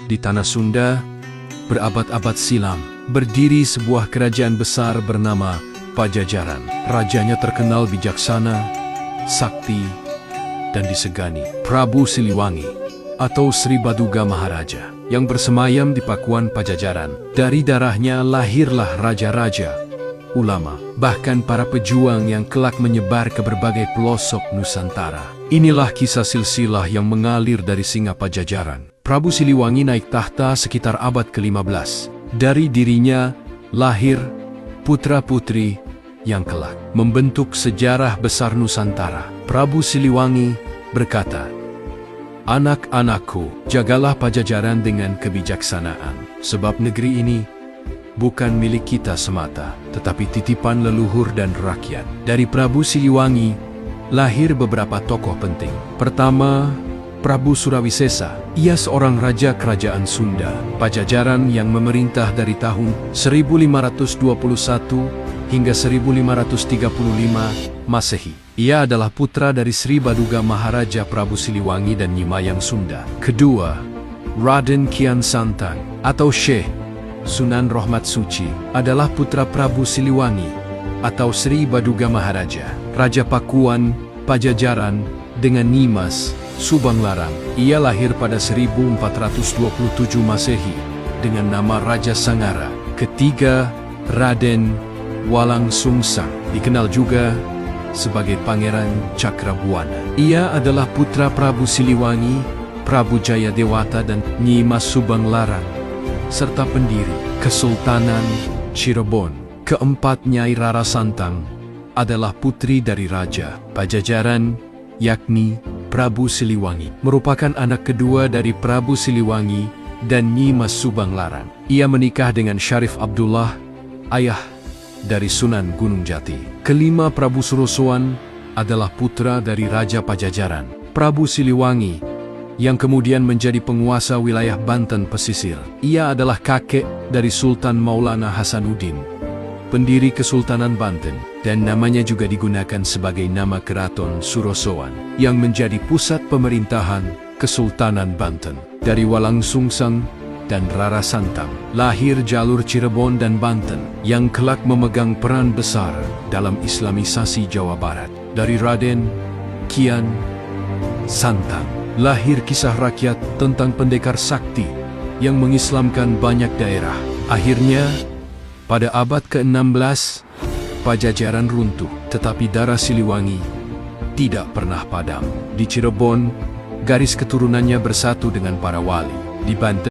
Di tanah Sunda, berabad-abad silam, berdiri sebuah kerajaan besar bernama Pajajaran. Rajanya terkenal bijaksana, sakti, dan disegani. Prabu Siliwangi atau Sri Baduga Maharaja yang bersemayam di Pakuan Pajajaran. Dari darahnya lahirlah raja-raja, ulama, bahkan para pejuang yang kelak menyebar ke berbagai pelosok Nusantara. Inilah kisah silsilah yang mengalir dari singa Pajajaran. Prabu Siliwangi naik tahta sekitar abad ke-15. Dari dirinya lahir putra-putri yang kelak membentuk sejarah besar Nusantara. Prabu Siliwangi berkata, "Anak-anakku, jagalah Pajajaran dengan kebijaksanaan, sebab negeri ini bukan milik kita semata, tetapi titipan leluhur dan rakyat." Dari Prabu Siliwangi lahir beberapa tokoh penting. Pertama, Prabu Surawisesa. Ia seorang raja kerajaan Sunda, Pajajaran yang memerintah dari tahun 1521 hingga 1535 Masehi. Ia adalah putra dari Sri Baduga Maharaja Prabu Siliwangi dan Nyi Mayang Sunda. Kedua, Raden Kian Santang atau Syekh Sunan Rohmat Suci adalah putra Prabu Siliwangi atau Sri Baduga Maharaja, Raja Pakuan Pajajaran dengan Nimas Subanglarang. Ia lahir pada 1427 Masehi dengan nama Raja Sangara. Ketiga, Raden Walang Sungsang, dikenal juga sebagai Pangeran Cakrabuana. Ia adalah putra Prabu Siliwangi, Prabu Jayadewata dan Nyi Mas Subanglarang, serta pendiri Kesultanan Cirebon. Keempat, Nyai Rara Santang adalah putri dari Raja Pajajaran, yakni Prabu Siliwangi. Merupakan anak kedua dari Prabu Siliwangi dan Nyi Mas Subanglarang. Ia menikah dengan Syarif Abdullah, ayah dari Sunan Gunung Jati. Kelima, Prabu Surosoan adalah putra dari Raja Pajajaran, Prabu Siliwangi, yang kemudian menjadi penguasa wilayah Banten pesisir. Ia adalah kakek dari Sultan Maulana Hasanuddin, pendiri Kesultanan Banten, dan namanya juga digunakan sebagai nama Keraton Surosoan, yang menjadi pusat pemerintahan Kesultanan Banten. Dari Walang Sungsang dan Rara Santang lahir jalur Cirebon dan Banten, yang kelak memegang peran besar dalam Islamisasi Jawa Barat. Dari Raden Kian Santang lahir kisah rakyat tentang pendekar sakti yang mengislamkan banyak daerah. Akhirnya, pada abad ke-16, Pajajaran runtuh, tetapi darah Siliwangi tidak pernah padam. Di Cirebon, garis keturunannya bersatu dengan para wali. Di Banten,